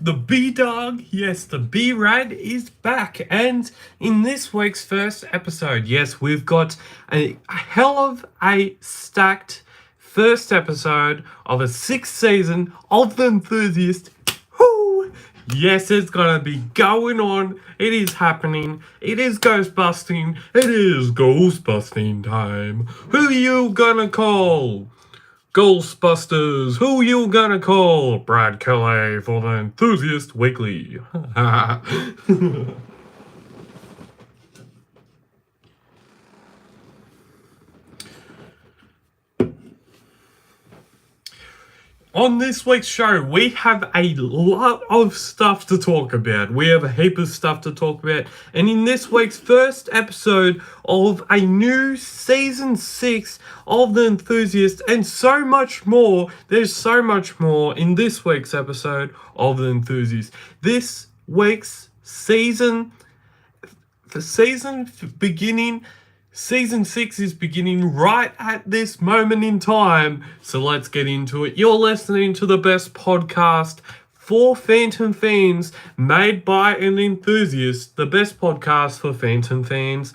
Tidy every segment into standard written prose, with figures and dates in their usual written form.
The B-Dog, yes, the B-Rad is back. And in this week's first episode, yes, we've got a hell of a stacked first episode of a sixth season of The Enthusiast. Woo! Yes, it's gonna be going on. It is happening. It is ghostbusting. It is ghostbusting time. Who you gonna call? Ghostbusters, who you gonna call? Brad Kelly for the Enthusiast Weekly. On this week's show, we have a lot of stuff to talk about. We have a heap of stuff to talk about. And in this week's first episode of a new season 6 of The Enthusiast, and so much more, there's so much more in this week's episode of The Enthusiast. This week's season beginning. Season 6 is beginning right at this moment in time, so let's get into it. You're listening to the best podcast for Phantom fans, made by an enthusiast, the best podcast for Phantom fans.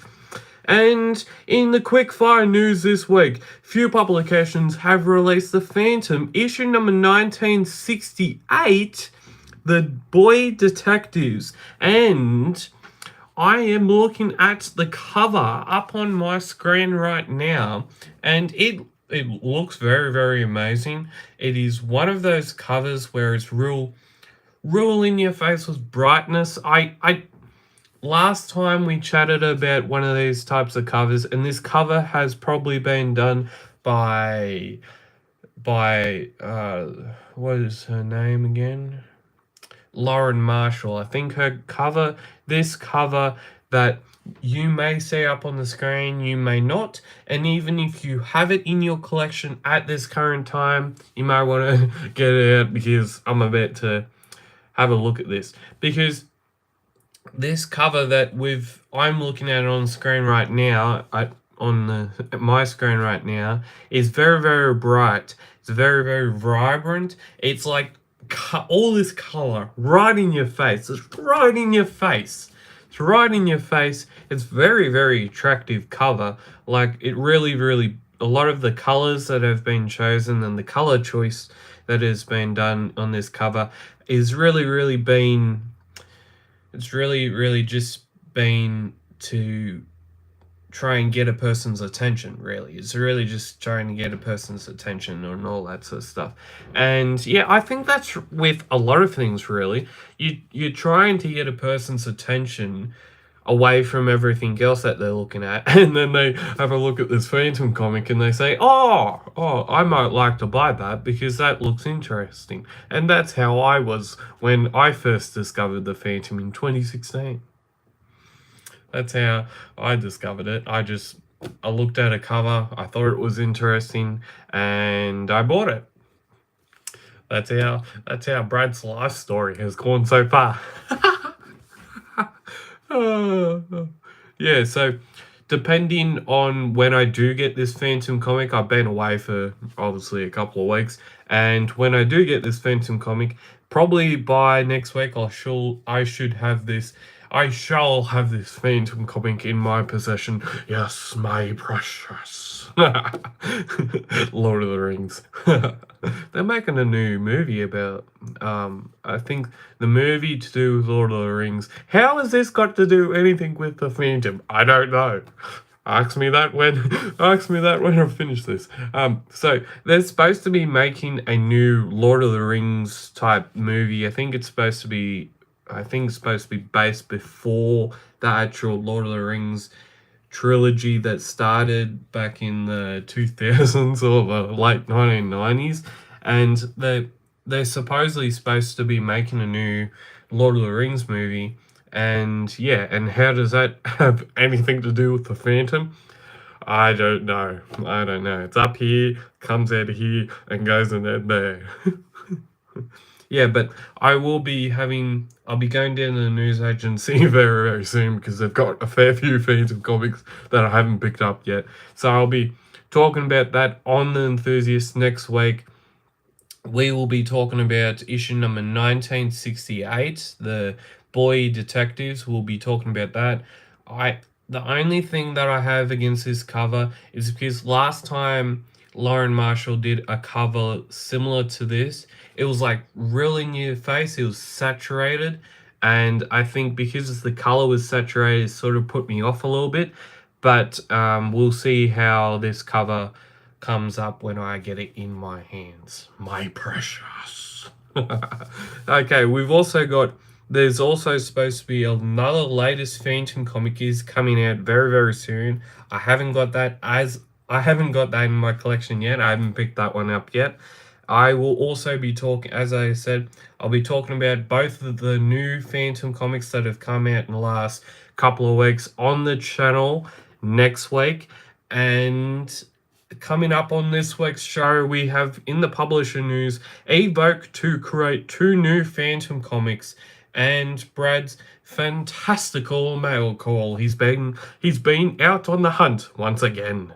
And in the quickfire news this week, few publications have released the Phantom, issue number 1968, The Boy Detectives, and I am looking at the cover up on my screen right now, and it looks very, very amazing. It is one of those covers where it's real in your face with brightness. I last time we chatted about one of these types of covers, and this cover has probably been done by what is her name again? Lauren Marshall. I think this cover that you may see up on the screen, you may not, and even if you have it in your collection at this current time, you might want to get it out, because I'm about to have a look at this. Because this cover that I'm looking at on screen right now, my screen right now, is very, very bright. It's very, very vibrant. It's like all this color right in your face. It's right in your face. It's right in your face. It's very, very attractive cover. Like, it really, really, a lot of the colors that have been chosen and the color choice that has been done on this cover is really, really just been to try and get a person's attention, really. It's really just trying to get a person's attention and all that sort of stuff. And yeah, I think that's with a lot of things, really. You're trying to get a person's attention away from everything else that they're looking at, and then they have a look at this Phantom comic and they say, oh, I might like to buy that because that looks interesting. And that's how I was when I first discovered the Phantom in 2016. That's how I discovered it. I looked at a cover, I thought it was interesting, and I bought it. That's how Brad's life story has gone so far. Yeah, so depending on when I do get this Phantom comic, I've been away for obviously a couple of weeks, and when I do get this Phantom comic, probably by next week I shall have this Phantom comic in my possession. Yes, my precious. Lord of the Rings. They're making a new movie about, I think the movie to do with Lord of the Rings. How has this got to do anything with the Phantom? I don't know. Ask me that when I finish this. So they're supposed to be making a new Lord of the Rings type movie. I think it's supposed to be based before the actual Lord of the Rings trilogy that started back in the 2000s or the late 1990s, and they're supposedly supposed to be making a new Lord of the Rings movie. And yeah, and how does that have anything to do with the Phantom? I don't know. It's up here, comes out of here, and goes in there. Yeah, but I'll be going down to the news agency very, very soon, because they've got a fair few Phantom comics that I haven't picked up yet. So I'll be talking about that on The Enthusiast next week. we will be talking about issue number 1968, the Boy Detectives. We'll be talking about that. The only thing that I have against this cover is because last time Lauren Marshall did a cover similar to this, it was like really near the face, it was saturated, and I think because the color was saturated, it sort of put me off a little bit. But we'll see how this cover comes up when I get it in my hands. My precious. Okay, there's also supposed to be another latest Phantom comic is coming out very, very soon. I haven't got that in my collection yet. I haven't picked that one up yet. I will also be talking, as I said, I'll be talking about both of the new Phantom comics that have come out in the last couple of weeks on the channel next week. And coming up on this week's show, we have in the publisher news, E-VOKE to create 2 new Phantom comics, and Brad's fantastical mail call. He's been out on the hunt once again.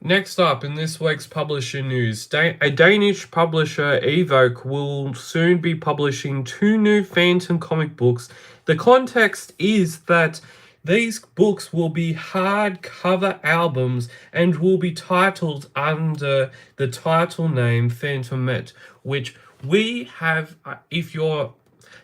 Next up in this week's publisher news, a Danish publisher, E-VOKE, will soon be publishing 2 new Phantom comic books. The context is that these books will be hardcover albums and will be titled under the title name Fantomet, which we have, if you're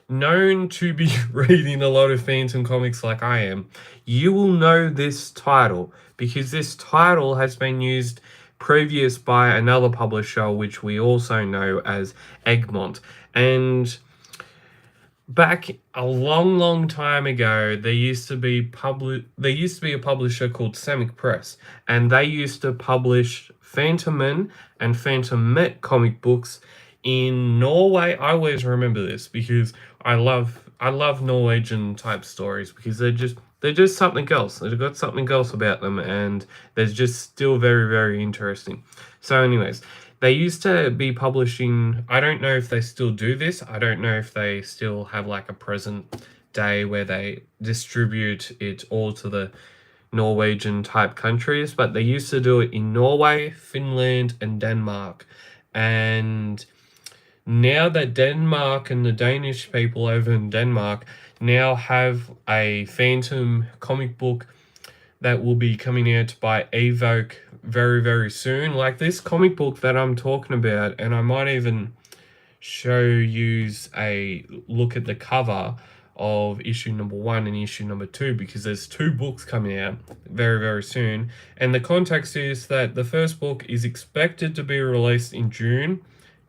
known to be reading a lot of Phantom comics like I am, you will know this title because this title has been used previous by another publisher, which we also know as Egmont. And back a long, long time ago, there used to be a publisher called Samick Press, and they used to publish Fantomen and Fantomet comic books in Norway. I always remember this because I love Norwegian type stories because they're just something else. They've got something else about them, and they're just still very, very interesting. So, anyways, they used to be publishing. I don't know if they still do this. I don't know if they still have like a present day where they distribute it all to the Norwegian type countries, but they used to do it in Norway, Finland, and Denmark. And now that Denmark and the Danish people over in Denmark now have a Phantom comic book that will be coming out by E-VOKE very, very soon. Like this comic book that I'm talking about, and I might even you a look at the cover of issue number 1 and issue number 2, because there's 2 books coming out very, very soon. And the context is that the first book is expected to be released in June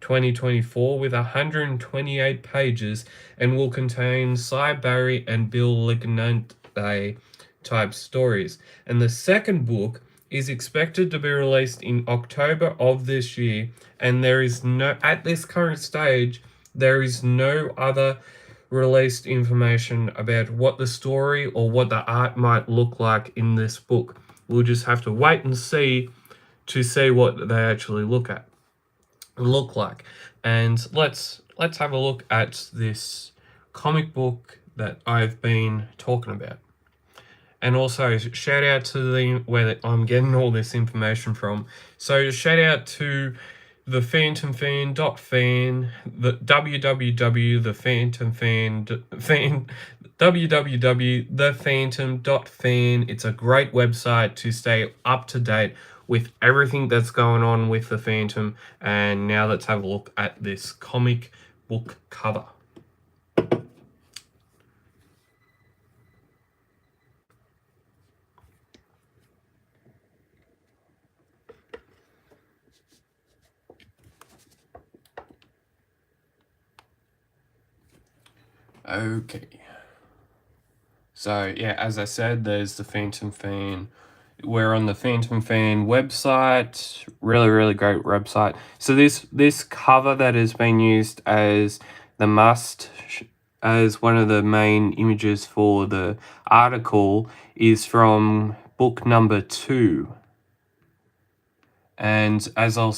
2024 with 128 pages and will contain Cy Barry and Bill Lignante type stories. And the second book is expected to be released in October of this year, and at this current stage, there is no other released information about what the story or what the art might look like in this book. We'll just have to wait and see to see what they actually look like. And let's have a look at this comic book that I've been talking about. And also, shout out to where I'm getting all this information from. So, shout out to the phantomfan.fan, the www.thephantom.fan. It's a great website to stay up to date with everything that's going on with the Phantom. And now let's have a look at this comic book cover. Okay. So, yeah, as I said, there's the Phantom Fan. We're on the Phantom Fan website. Really, really great website. So this cover that has been used as as one of the main images for the article is from book number 2. And as it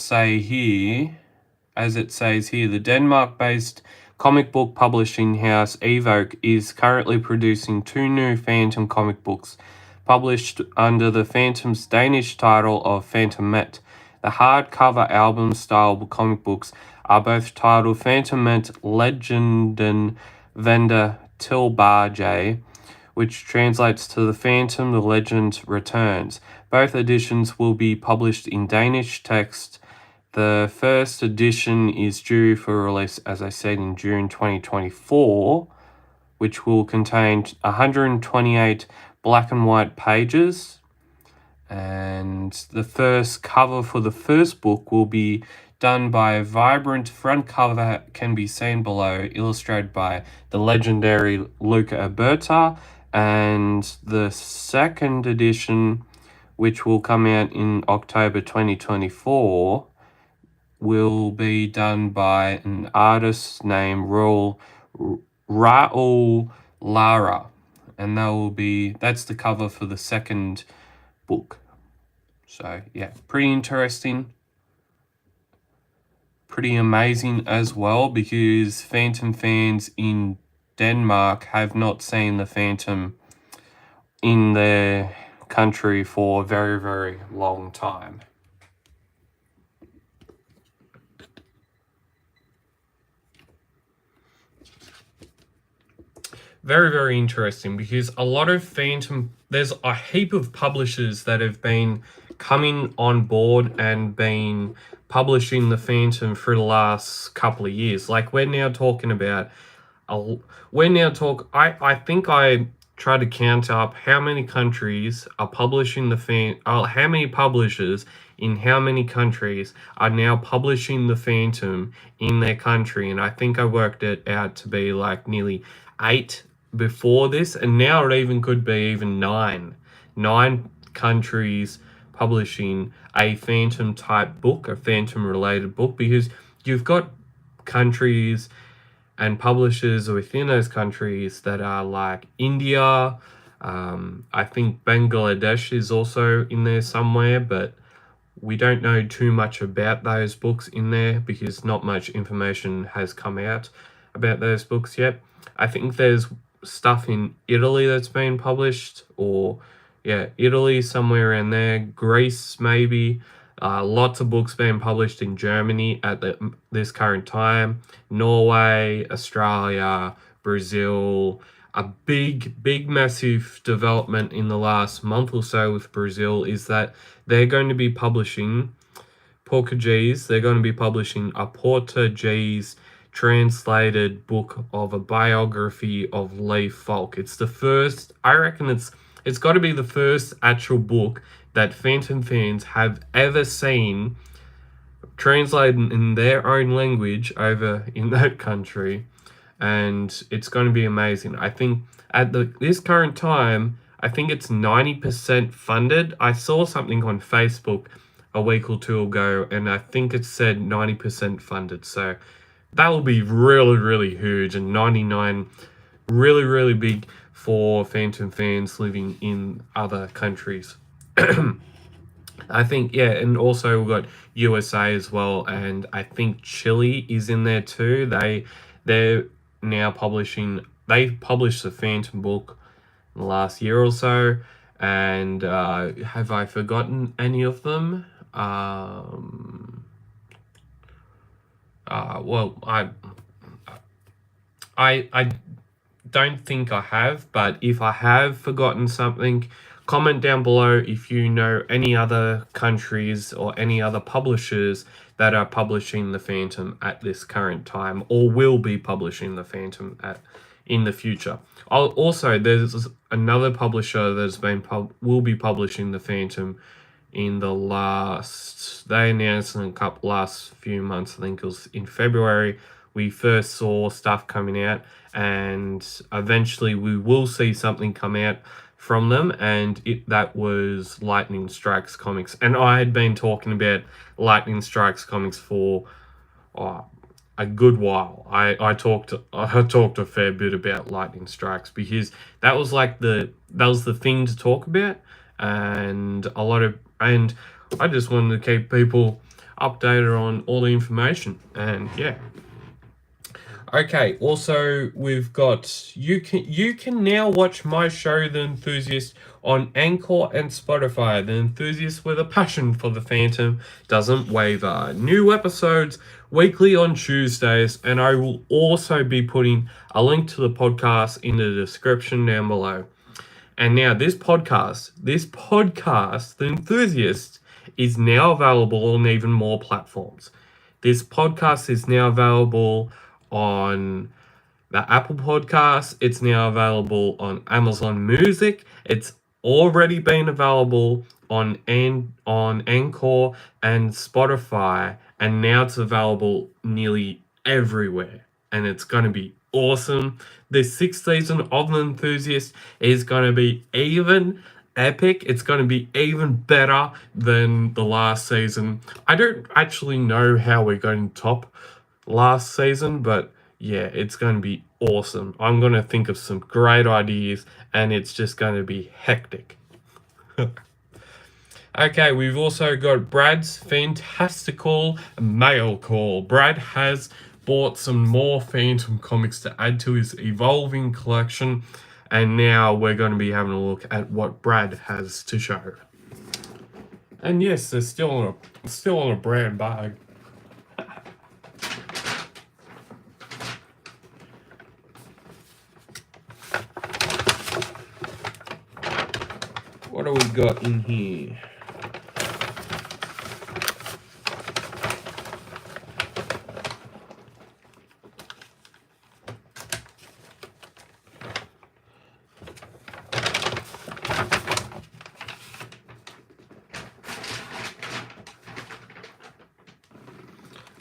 says here, the Denmark-based comic book publishing house E-VOKE is currently producing 2 new Phantom comic books. published under the Phantom's Danish title of Fantomet. The hardcover album-style comic books are both titled Fantomet Legenden Vender Tilbage, which translates to The Phantom, the Legend Returns. Both editions will be published in Danish text. The first edition is due for release, as I said, in June 2024, which will contain 128 black and white pages. And the first cover for the first book will be done by a vibrant front cover can be seen below, illustrated by the legendary Luca Alberta. And the second edition, which will come out in October 2024, will be done by an artist named Raul Lara, and that's the cover for the second book. So yeah, pretty interesting, pretty amazing as well, because Phantom fans in Denmark have not seen the Phantom in their country for a very, very long time. Very, very interesting, because a lot of there's a heap of publishers that have been coming on board and been publishing the Phantom for the last couple of years. Like we're now talking about, I think I tried to count up how many countries are publishing how many publishers in how many countries are now publishing the Phantom in their country, and I think I worked it out to be like nearly 8 before this, and now it even could be even 9 countries publishing a Phantom type book, a Phantom related book, because you've got countries and publishers within those countries that are like India. I think Bangladesh is also in there somewhere, but we don't know too much about those books in there because not much information has come out about those books yet. I think there's stuff in Italy that's been published, or Italy, somewhere in there, Greece maybe. Lots of books being published in Germany at this current time, Norway, Australia, Brazil. A big, massive development in the last month or so with Brazil is that they're going to be publishing Portuguese. They're going to be publishing a Portuguese translated book of a biography of E-VOKE. It's the first, I reckon it's got to be the first actual book that Phantom fans have ever seen translated in their own language over in that country, and it's going to be amazing. I think at this current time, I think it's 90% funded. I saw something on Facebook a week or two ago, and I think it said 90% funded. So that will be really, really huge, and 99 really, really big for Phantom fans living in other countries. I think, and also we've got USA as well, and I think Chile is in there too. They're now they published the Phantom book in the last year or so, and have I forgotten any of them? Well, I don't think I have, but if I have forgotten something, comment down below if you know any other countries or any other publishers that are publishing the Phantom at this current time, or will be publishing the Phantom in the future. Also, there's another publisher that's will be publishing the Phantom in they announced in last few months. I think it was in February, we first saw stuff coming out, and eventually we will see something come out from them, and that was Lightning Strikes Comics. And I had been talking about Lightning Strikes Comics for a good while. I talked a fair bit about Lightning Strikes, because that was the thing to talk about, and I just wanted to keep people updated on all the information. And Okay, also we've got you can now watch my show, The Enthusiast, on Anchor and Spotify. The Enthusiast with a passion for the Phantom doesn't waver. New episodes weekly on Tuesdays, and I will also be putting a link to the podcast in the description down below. And now this podcast, The Enthusiast, is now available on even more platforms. This podcast is now available on the Apple Podcast. It's now available on Amazon Music. It's already been available on Anchor and Spotify, and now it's available nearly everywhere. And it's going to be awesome. The sixth season of The Enthusiast is going to be even epic. It's going to be even better than the last season. I don't actually know how we're going to top last season, but yeah, it's going to be awesome. I'm going to think of some great ideas, and it's just going to be hectic. Okay, we've also got Brad's fantastical mail call. Brad has bought some more Phantom comics to add to his evolving collection, and now we're going to be having a look at what Brad has to show. And yes, they're still on a brand bag. What do we got in here?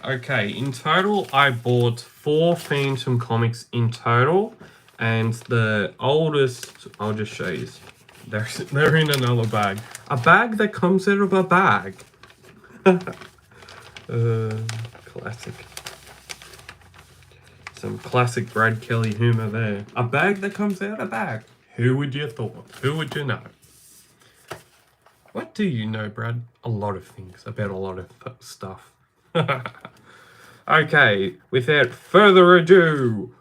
Okay, in total, I bought 4 Phantom comics in total, and the oldest, I'll just show you. They're in another bag. A bag that comes out of a bag. Classic. Some classic Brad Kelly humor there. A bag that comes out of a bag. Who would you thought? Who would you know? What do you know, Brad? A lot of things about a lot of stuff. Okay, without further ado,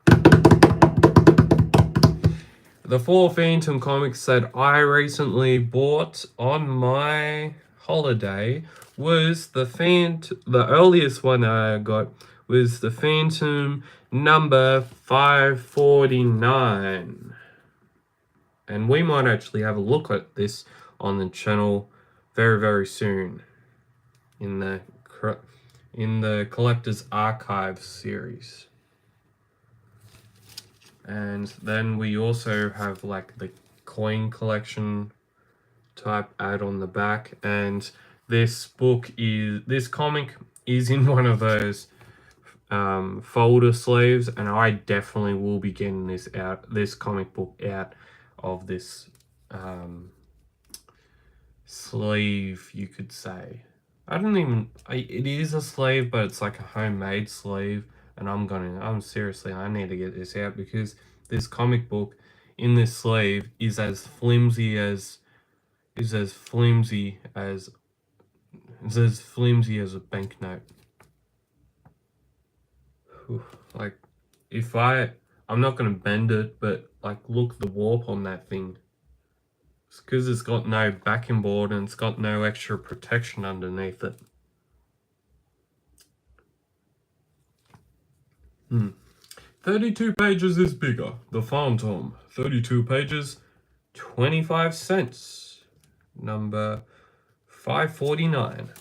the 4 Phantom comics that I recently bought on my holiday was the earliest one I got was the Phantom number 549. And we might actually have a look at this on the channel very, very soon in the Collector's Archives series. And then we also have like the coin collection type ad on the back, and this comic is in one of those folder sleeves, and I definitely will be getting this comic book out of this sleeve, you could say. It is a sleeve, but it's like a homemade sleeve, and I need to get this out because this comic book in this sleeve is as flimsy as a banknote. Like, I'm not gonna bend it, but like, look the warp on that thing. It's because it's got no backing board and it's got no extra protection underneath it. 32 pages is bigger. The Phantom. 32 pages, 25 cents. Number 549.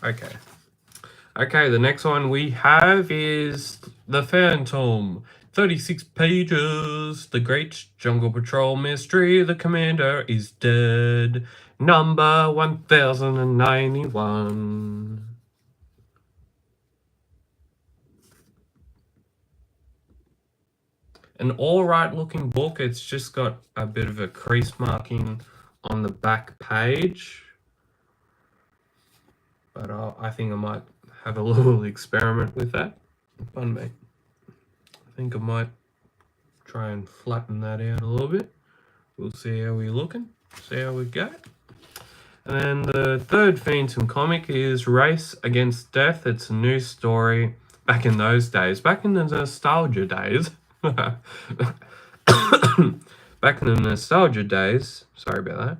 Okay, the next one we have is The Phantom. 36 pages. The Great Jungle Patrol Mystery. The Commander is dead. Number 1091. An alright looking book. It's just got a bit of a crease marking on the back page. But I think I might have a little experiment with that. Pardon me. I think I might try and flatten that out a little bit. We'll see how we're looking. See how we go. And then the third Phantom comic is Race Against Death. It's a new story back in those days, back in the nostalgia days, back in the nostalgia days, sorry about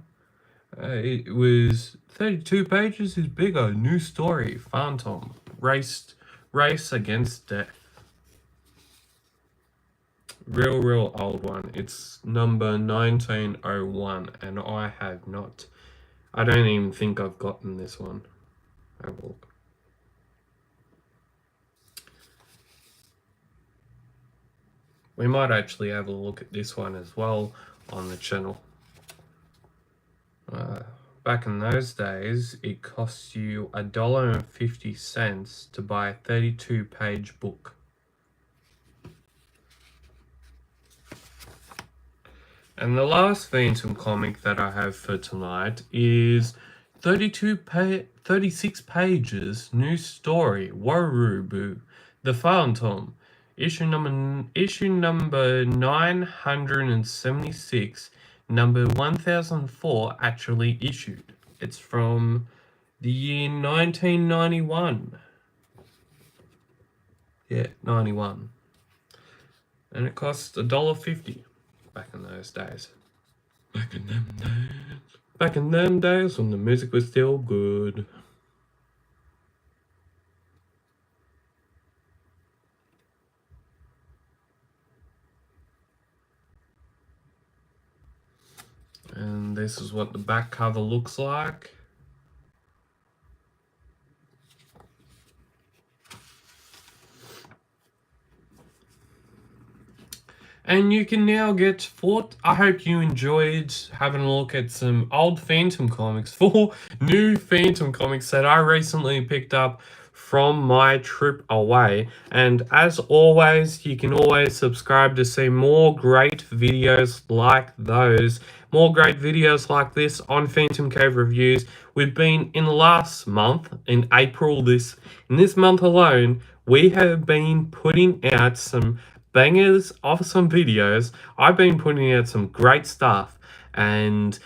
that, it was 32 pages is bigger, new story, Phantom, race against death. Real old one. It's number 1901, and I don't even think I've gotten this one. Have a look. We might actually have a look at this one as well on the channel. Back in those days, it cost you $1.50 to buy a 32-page book. And the last Phantom comic that I have for tonight is 36 pages, new story, Warubu, The Phantom, issue number 976, number 1004 actually issued. It's from the year 1991. Yeah, 91. And it cost $1.50 back in those days. Back in them days when the music was still good. And this is what the back cover looks like. And you can now get I hope you enjoyed having a look at some old Phantom comics, 4 new Phantom comics that I recently picked up from my trip away. And as always, you can always subscribe to see more great videos like those, more great videos like this on Phantom Cave Reviews. We've been in last month, in April, in this month alone, we have been putting out some bangers of some videos. I've been putting out some great stuff, and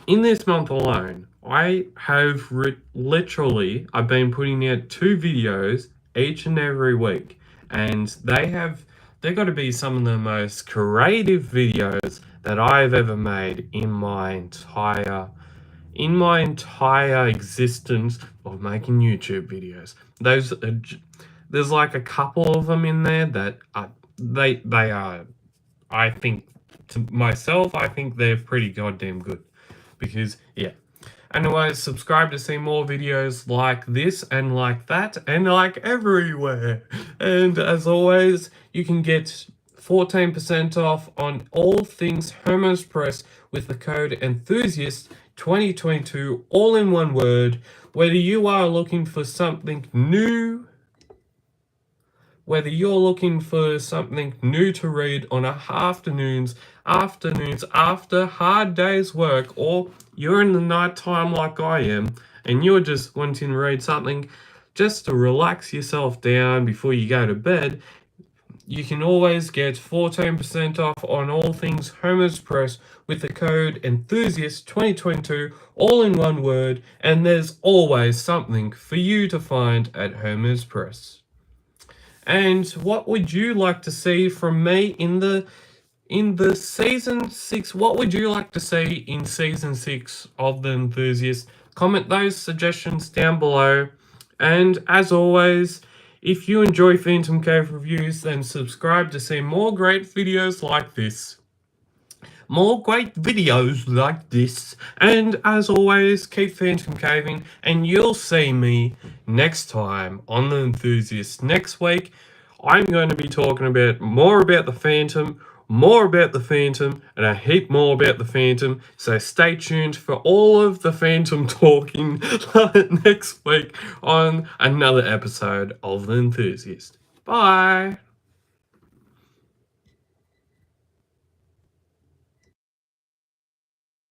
in this month alone, I have literally I've been putting out 2 videos each and every week, and they've got to be some of the most creative videos that I've ever made in my entire existence of making YouTube videos. There's like a couple of them in there that they are, I think, to myself, I think they're pretty goddamn good. Because, yeah. Anyways, subscribe to see more videos like this and like that and like everywhere. And as always, you can get 14% off on all things Hermes Press with the code Enthusiast 2022, all in one word. Whether you are looking for something new, whether you're looking for something new to read on afternoons after hard day's work, or you're in the night time like I am, and you're just wanting to read something just to relax yourself down before you go to bed, you can always get 14% off on all things Hermes Press with the code Enthusiast 2022, all in one word, and there's always something for you to find at Hermes Press. And what would you like to see from me in the season 6? What would you like to see in season 6 of The Enthusiast? Comment those suggestions down below. And as always, if you enjoy Phantom Cave Reviews, then subscribe to see more great videos like this. And as always, keep Phantom Caving, and you'll see me next time on The Enthusiast. Next week, I'm going to be talking about more about the Phantom, and a heap more about the Phantom. So stay tuned for all of the Phantom talking next week on another episode of The Enthusiast. Bye!